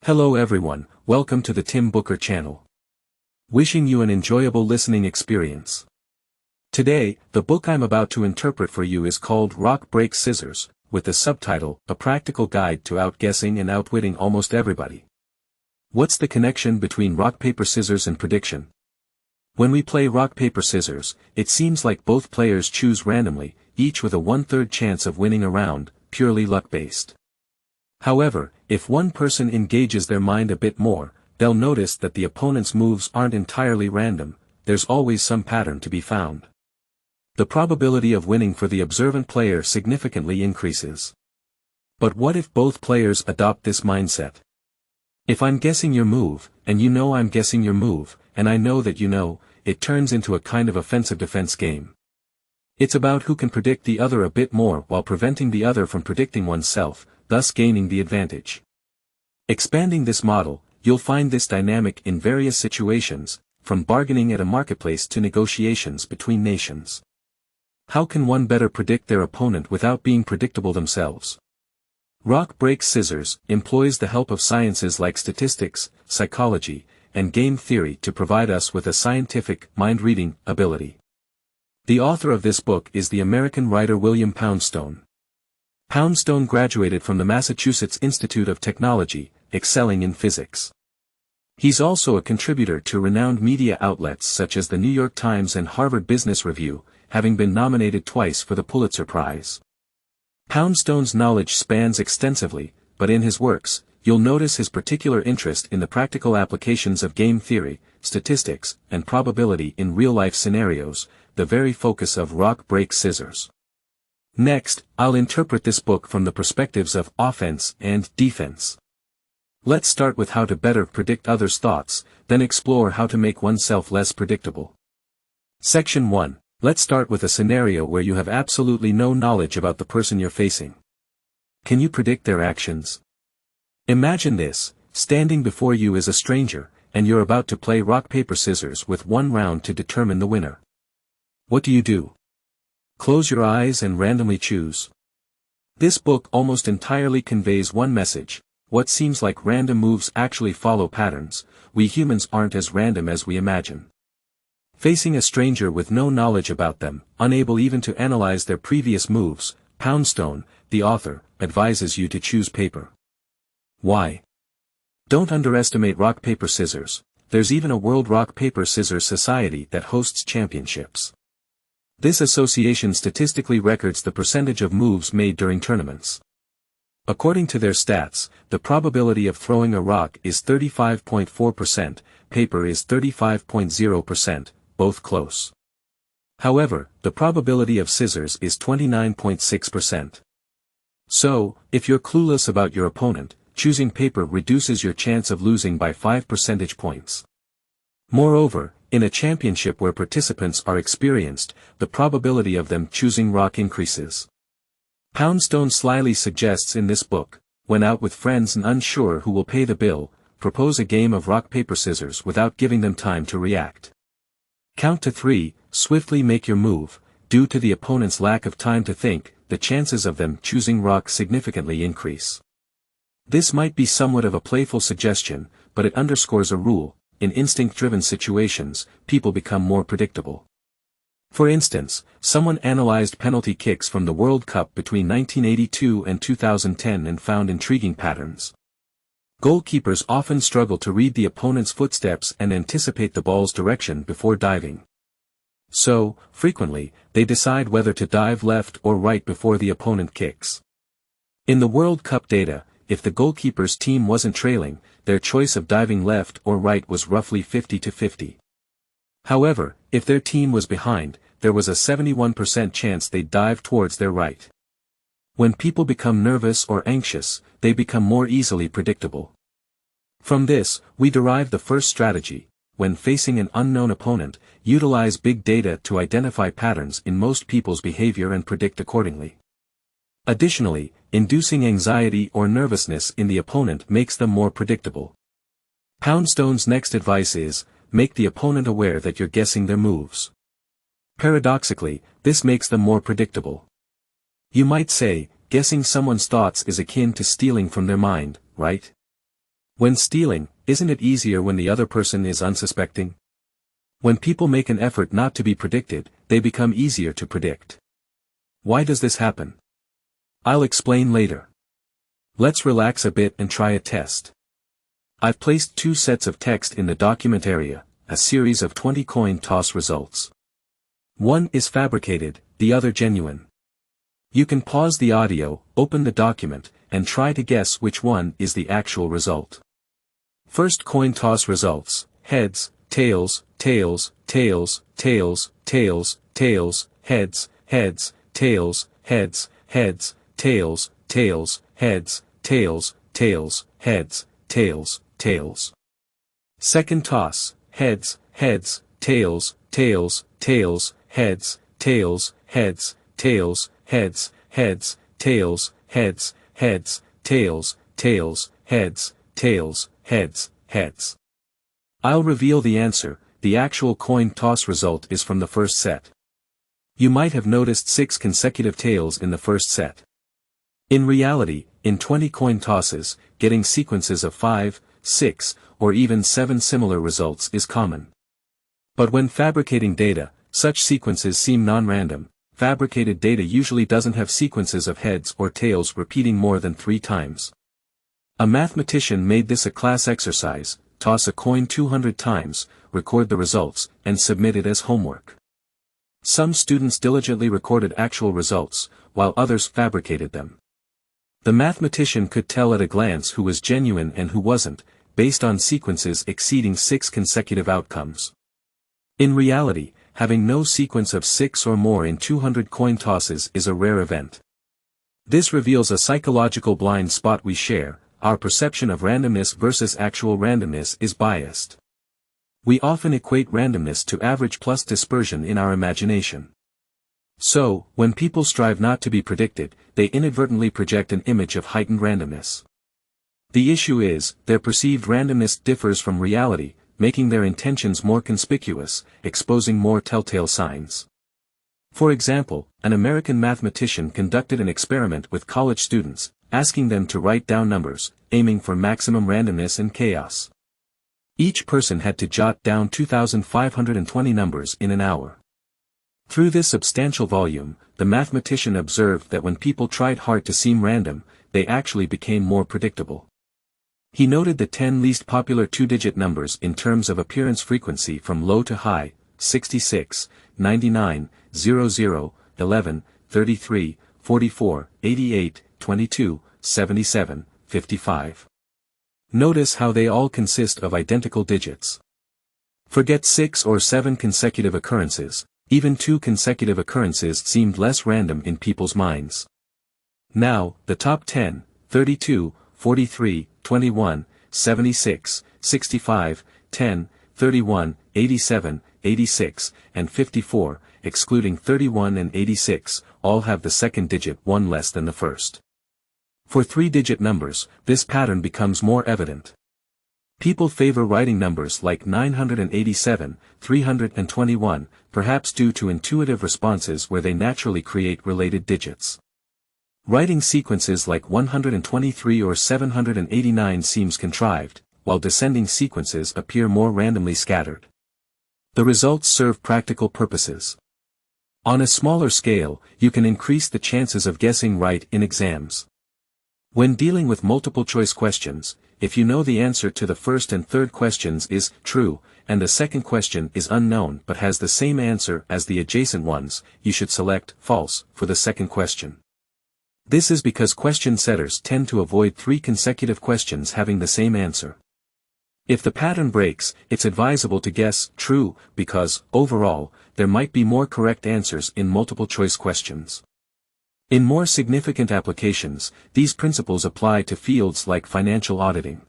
Hello everyone, welcome to the Tim Booker channel. Wishing you an enjoyable listening experience. Today, the book I'm about to interpret for you is called Rock Breaks Scissors, with the subtitle, A Practical Guide to Outguessing and Outwitting Almost Everybody. What's the connection between rock paper scissors and prediction? When we play rock paper scissors, it seems like both players choose randomly, each with a 1/3 chance of winning a round, purely luck-based. However, if one person engages their mind a bit more, they'll notice that the opponent's moves aren't entirely random, there's always some pattern to be found. The probability of winning for the observant player significantly increases. But what if both players adopt this mindset? If I'm guessing your move, and you know I'm guessing your move, and I know that you know, it turns into a kind of offensive defense game. It's about who can predict the other a bit more while preventing the other from predicting oneself, thus gaining the advantage. Expanding this model, you'll find this dynamic in various situations, from bargaining at a marketplace to negotiations between nations. How can one better predict their opponent without being predictable themselves? Rock Breaks Scissors employs the help of sciences like statistics, psychology, and game theory to provide us with a scientific, mind-reading ability. The author of this book is the American writer William Poundstone. Poundstone graduated from the Massachusetts Institute of Technology, excelling in physics. He's also a contributor to renowned media outlets such as the New York Times and Harvard Business Review, having been nominated twice for the Pulitzer Prize. Poundstone's knowledge spans extensively, but in his works, you'll notice his particular interest in the practical applications of game theory, statistics, and probability in real-life scenarios, the very focus of Rock Breaks Scissors. Next, I'll interpret this book from the perspectives of offense and defense. Let's start with how to better predict others' thoughts, then explore how to make oneself less predictable. Section 1. Let's start with a scenario where you have absolutely no knowledge about the person you're facing. Can you predict their actions? Imagine this: standing before you is a stranger, and you're about to play rock paper scissors with one round to determine the winner. What do? Close your eyes and randomly choose. This book almost entirely conveys one message: what seems like random moves actually follow patterns. We humans aren't as random as we imagine. Facing a stranger with no knowledge about them, unable even to analyze their previous moves, Poundstone, the author, advises you to choose paper. Why? Don't underestimate rock paper scissors. There's even a World Rock Paper Scissors Society that hosts championships. This association statistically records the percentage of moves made during tournaments. According to their stats, the probability of throwing a rock is 35.4%, paper is 35.0%, both close. However, the probability of scissors is 29.6%. So, if you're clueless about your opponent, choosing paper reduces your chance of losing by 5 percentage points. Moreover, in a championship where participants are experienced, the probability of them choosing rock increases. Poundstone slyly suggests in this book, when out with friends and unsure who will pay the bill, propose a game of rock paper scissors without giving them time to react. Count to 3, swiftly make your move. Due to the opponent's lack of time to think, the chances of them choosing rock significantly increase. This might be somewhat of a playful suggestion, but it underscores a rule: in instinct-driven situations, people become more predictable. For instance, someone analyzed penalty kicks from the World Cup between 1982 and 2010 and found intriguing patterns. Goalkeepers often struggle to read the opponent's footsteps and anticipate the ball's direction before diving. So, frequently, they decide whether to dive left or right before the opponent kicks. In the World Cup data, if the goalkeeper's team wasn't trailing, their choice of diving left or right was roughly 50-50. However, if their team was behind, there was a 71% chance they'd dive towards their right. When people become nervous or anxious, they become more easily predictable. From this, we derive the first strategy: when facing an unknown opponent, utilize big data to identify patterns in most people's behavior and predict accordingly. Additionally, inducing anxiety or nervousness in the opponent makes them more predictable. Poundstone's next advice is, make the opponent aware that you're guessing their moves. Paradoxically, this makes them more predictable. You might say, guessing someone's thoughts is akin to stealing from their mind, right? When stealing, isn't it easier when the other person is unsuspecting? When people make an effort not to be predicted, they become easier to predict. Why does this happen? I'll explain later. Let's relax a bit and try a test. I've placed two sets of text in the document area, a series of 20 coin toss results. One is fabricated, the other genuine. You can pause the audio, open the document, and try to guess which one is the actual result. First coin toss results: heads, tails, tails, tails, tails, tails, tails, heads, heads, tails, heads, heads, tails, tails, heads, tails, tails, heads, tails, tails. Second toss: heads, heads, tails, tails, tails, heads, tails, heads, tails, heads, heads, tails, heads, heads, tails, tails, heads, tails, heads, heads. I'll reveal the answer. The actual coin toss result is from the first set. You might have noticed 6 consecutive tails in the first set. In reality, in 20 coin tosses, getting sequences of 5, 6, or even 7 similar results is common. But when fabricating data, such sequences seem non-random. Fabricated data usually doesn't have sequences of heads or tails repeating more than 3 times. A mathematician made this a class exercise: toss a coin 200 times, record the results, and submit it as homework. Some students diligently recorded actual results, while others fabricated them. The mathematician could tell at a glance who was genuine and who wasn't, based on sequences exceeding 6 consecutive outcomes. In reality, having no sequence of 6 or more in 200 coin tosses is a rare event. This reveals a psychological blind spot we share: our perception of randomness versus actual randomness is biased. We often equate randomness to average plus dispersion in our imagination. So, when people strive not to be predicted, they inadvertently project an image of heightened randomness. The issue is, their perceived randomness differs from reality, making their intentions more conspicuous, exposing more telltale signs. For example, an American mathematician conducted an experiment with college students, asking them to write down numbers, aiming for maximum randomness and chaos. Each person had to jot down 2,520 numbers in an hour. Through this substantial volume, the mathematician observed that when people tried hard to seem random, they actually became more predictable. He noted the 10 least popular 2-digit numbers in terms of appearance frequency from low to high: 66, 99, 00, 11, 33, 44, 88, 22, 77, 55. Notice how they all consist of identical digits. Forget 6 or 7 consecutive occurrences, even 2 consecutive occurrences seemed less random in people's minds. Now, the top 10, 32, 43, 21, 76, 65, 10, 31, 87, 86, and 54, excluding 31 and 86, all have the second digit 1 less than the first. For 3-digit numbers, this pattern becomes more evident. People favor writing numbers like 987, 321, perhaps due to intuitive responses where they naturally create related digits. Writing sequences like 123 or 789 seems contrived, while descending sequences appear more randomly scattered. The results serve practical purposes. On a smaller scale, you can increase the chances of guessing right in exams. When dealing with multiple-choice questions, if you know the answer to the first and third questions is true, and the second question is unknown but has the same answer as the adjacent ones, you should select false for the second question. This is because question setters tend to avoid 3 consecutive questions having the same answer. If the pattern breaks, it's advisable to guess true, because, overall, there might be more correct answers in multiple-choice questions. In more significant applications, these principles apply to fields like financial auditing.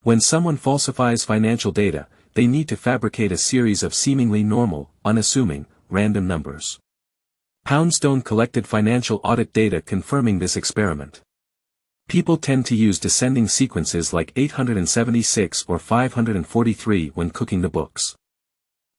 When someone falsifies financial data, they need to fabricate a series of seemingly normal, unassuming, random numbers. Poundstone collected financial audit data confirming this experiment. People tend to use descending sequences like 876 or 543 when cooking the books.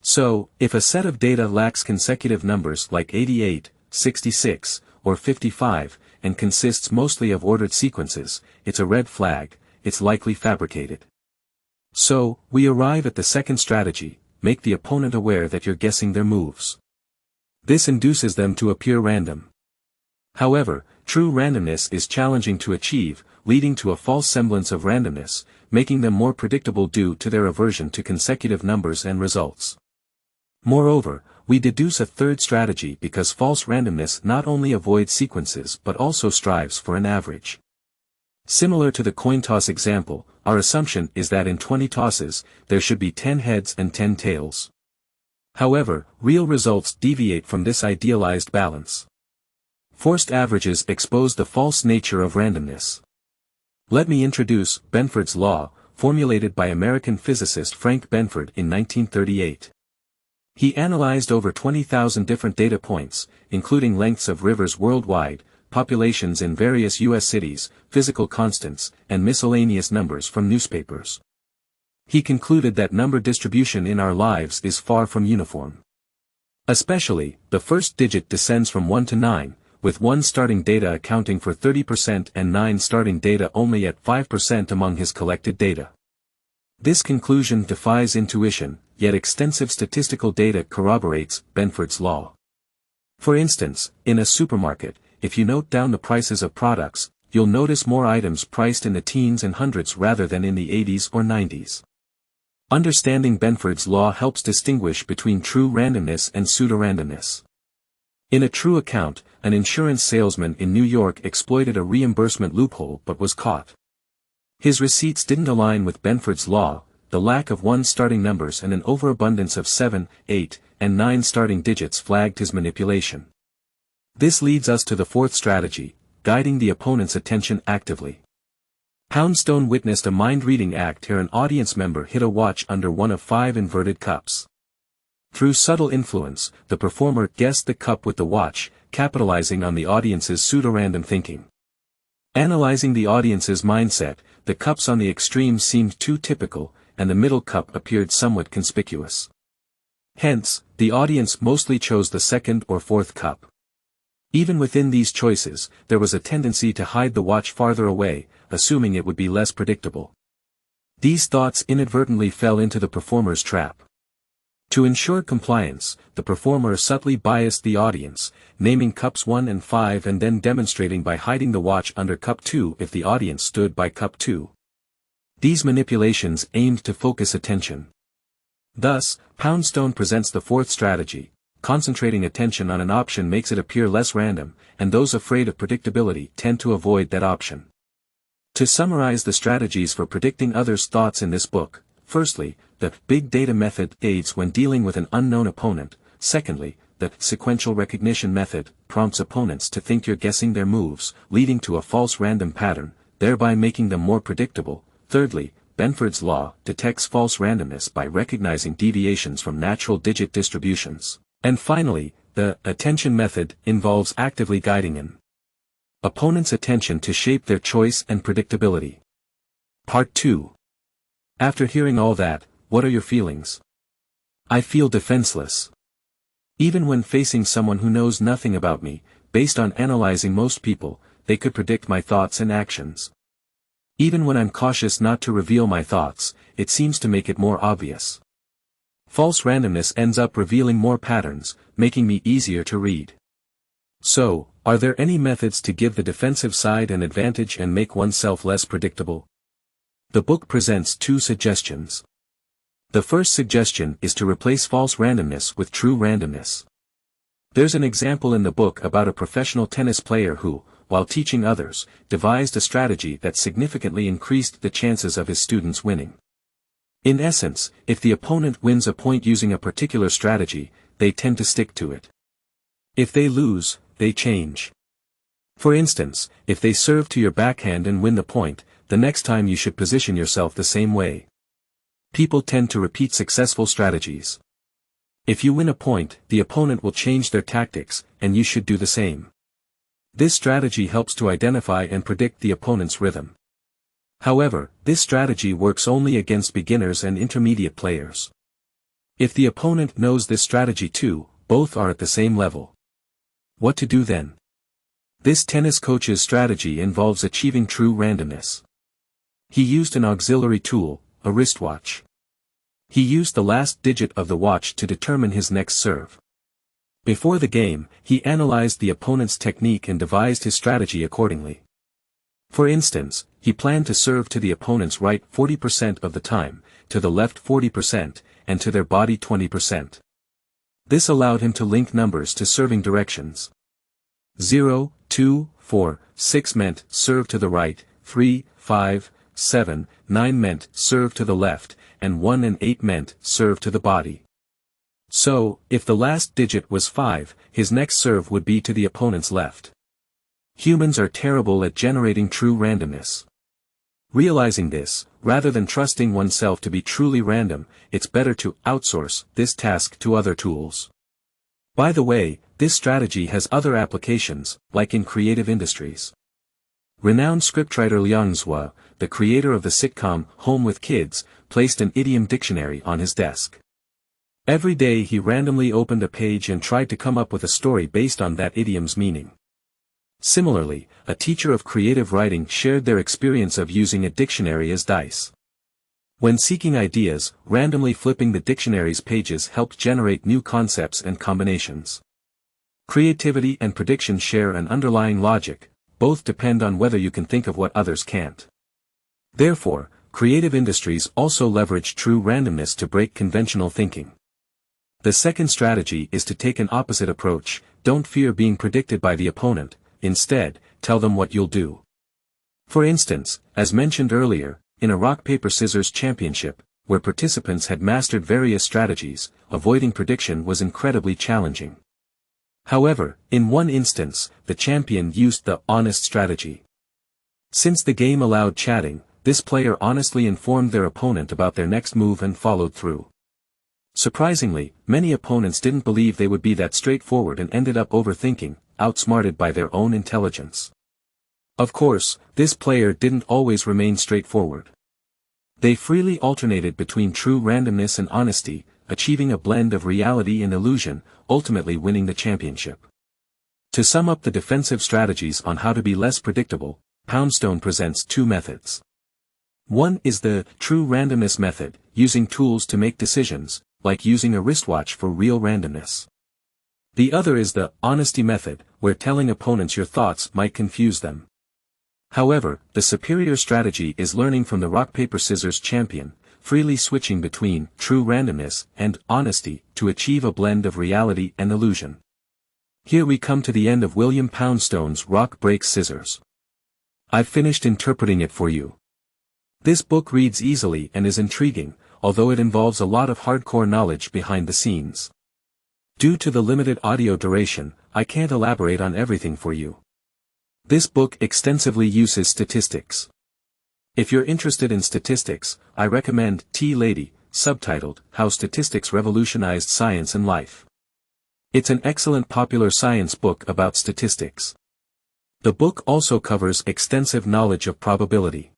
So, if a set of data lacks consecutive numbers like 88, 66, or 55, and consists mostly of ordered sequences, it's a red flag. it's likely fabricated. So, we arrive at the second strategy: make the opponent aware that you're guessing their moves. This induces them to appear random. However, true randomness is challenging to achieve, leading to a false semblance of randomness, making them more predictable due to their aversion to consecutive numbers and results. Moreover, we deduce a third strategy because false randomness not only avoids sequences but also strives for an average. Similar to the coin toss example, our assumption is that in 20 tosses, there should be 10 heads and 10 tails. However, real results deviate from this idealized balance. Forced averages expose the false nature of randomness. Let me introduce Benford's law, formulated by American physicist Frank Benford in 1938. He analyzed over 20,000 different data points, including lengths of rivers worldwide, populations in various U.S. cities, physical constants, and miscellaneous numbers from newspapers. He concluded that number distribution in our lives is far from uniform. Especially, the first digit descends from 1 to 9, with 1 starting data accounting for 30% and 9 starting data only at 5% among his collected data. This conclusion defies intuition, yet extensive statistical data corroborates Benford's law. For instance, in a supermarket, if you note down the prices of products, you'll notice more items priced in the teens and hundreds rather than in the 80s or 90s. Understanding Benford's law helps distinguish between true randomness and pseudo-randomness. In a true account, an insurance salesman in New York exploited a reimbursement loophole but was caught. His receipts didn't align with Benford's law. The lack of 1 starting numbers and an overabundance of 7, 8, and 9 starting digits flagged his manipulation. This leads us to the fourth strategy: guiding the opponent's attention actively. Poundstone witnessed a mind-reading act where an audience member hid a watch under one of 5 inverted cups. Through subtle influence, the performer guessed the cup with the watch, capitalizing on the audience's pseudo-random thinking. Analyzing the audience's mindset, the cups on the extremes seemed too typical, and the middle cup appeared somewhat conspicuous. Hence, the audience mostly chose the second or fourth cup. Even within these choices, there was a tendency to hide the watch farther away, assuming it would be less predictable. These thoughts inadvertently fell into the performer's trap. To ensure compliance, the performer subtly biased the audience, naming cups 1 and 5 and then demonstrating by hiding the watch under cup 2 if the audience stood by cup 2. These manipulations aimed to focus attention. Thus, Poundstone presents the fourth strategy: concentrating attention on an option makes it appear less random, and those afraid of predictability tend to avoid that option. To summarize the strategies for predicting others' thoughts in this book: firstly, the big data method aids when dealing with an unknown opponent. Secondly, the sequential recognition method prompts opponents to think you're guessing their moves, leading to a false random pattern, thereby making them more predictable. Thirdly, Benford's law detects false randomness by recognizing deviations from natural digit distributions. And finally, the attention method involves actively guiding an opponent's attention to shape their choice and predictability. Part 2. After hearing all that, what are your feelings? I feel defenseless. Even when facing someone who knows nothing about me, based on analyzing most people, they could predict my thoughts and actions. Even when I'm cautious not to reveal my thoughts, it seems to make it more obvious. False randomness ends up revealing more patterns, making me easier to read. So, are there any methods to give the defensive side an advantage and make oneself less predictable? The book presents 2 suggestions. The first suggestion is to replace false randomness with true randomness. There's an example in the book about a professional tennis player who, while teaching others, devised a strategy that significantly increased the chances of his students winning. In essence, if the opponent wins a point using a particular strategy, they tend to stick to it. If they lose, they change. For instance, if they serve to your backhand and win the point, the next time you should position yourself the same way. People tend to repeat successful strategies. If you win a point, the opponent will change their tactics, and you should do the same. This strategy helps to identify and predict the opponent's rhythm. However, this strategy works only against beginners and intermediate players. If the opponent knows this strategy too, both are at the same level. What to do then? This tennis coach's strategy involves achieving true randomness. He used an auxiliary tool, a wristwatch. He used the last digit of the watch to determine his next serve. Before the game, he analyzed the opponent's technique and devised his strategy accordingly. For instance, he planned to serve to the opponent's right 40% of the time, to the left 40%, and to their body 20%. This allowed him to link numbers to serving directions. 0, 2, 4, 6 meant serve to the right, 3, 5, 7, 9 meant serve to the left, and 1 and 8 meant serve to the body. So, if the last digit was 5, his next serve would be to the opponent's left. Humans are terrible at generating true randomness. Realizing this, rather than trusting oneself to be truly random, it's better to outsource this task to other tools. By the way, this strategy has other applications, like in creative industries. Renowned scriptwriter Liang Zhua, the creator of the sitcom Home with Kids, placed an idiom dictionary on his desk. Every day he randomly opened a page and tried to come up with a story based on that idiom's meaning. Similarly, a teacher of creative writing shared their experience of using a dictionary as dice. When seeking ideas, randomly flipping the dictionary's pages helped generate new concepts and combinations. Creativity and prediction share an underlying logic, both depend on whether you can think of what others can't. Therefore, creative industries also leverage true randomness to break conventional thinking. The second strategy is to take an opposite approach. Don't fear being predicted by the opponent, instead, tell them what you'll do. For instance, as mentioned earlier, in a rock-paper-scissors championship, where participants had mastered various strategies, avoiding prediction was incredibly challenging. However, in one instance, the champion used the honest strategy. Since the game allowed chatting, this player honestly informed their opponent about their next move and followed through. Surprisingly, many opponents didn't believe they would be that straightforward and ended up overthinking, outsmarted by their own intelligence. Of course, this player didn't always remain straightforward. They freely alternated between true randomness and honesty, achieving a blend of reality and illusion, ultimately winning the championship. To sum up the defensive strategies on how to be less predictable, Poundstone presents two methods. One is the true randomness method, using tools to make decisions, like using a wristwatch for real randomness. The other is the honesty method, where telling opponents your thoughts might confuse them. However, the superior strategy is learning from the rock-paper-scissors champion, freely switching between true randomness and honesty to achieve a blend of reality and illusion. Here we come to the end of William Poundstone's Rock Breaks Scissors. I've finished interpreting it for you. This book reads easily and is intriguing, although it involves a lot of hardcore knowledge behind the scenes. Due to the limited audio duration, I can't elaborate on everything for you. This book extensively uses statistics. If you're interested in statistics, I recommend T-Lady, subtitled, How Statistics Revolutionized Science and Life. It's an excellent popular science book about statistics. The book also covers extensive knowledge of probability.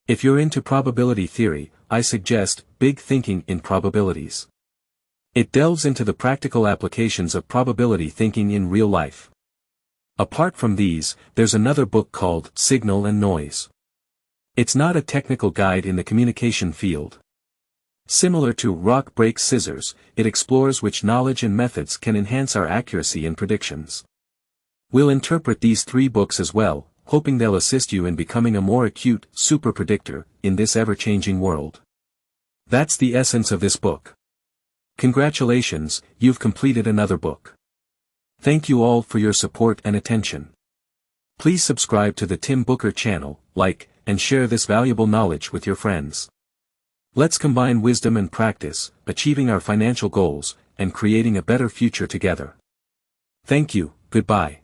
If you're into probability theory, I suggest Big Thinking in Probabilities. It delves into the practical applications of probability thinking in real life. Apart from these, there's another book called Signal and Noise. It's not a technical guide in the communication field. Similar to Rock Breaks Scissors, it explores which knowledge and methods can enhance our accuracy in predictions. We'll interpret these three books as well, hoping they'll assist you in becoming a more acute super predictor in this ever-changing world. That's the essence of this book. Congratulations, you've completed another book. Thank you all for your support and attention. Please subscribe to the Tim Booker channel, like, and share this valuable knowledge with your friends. Let's combine wisdom and practice, achieving our financial goals, and creating a better future together. Thank you, goodbye.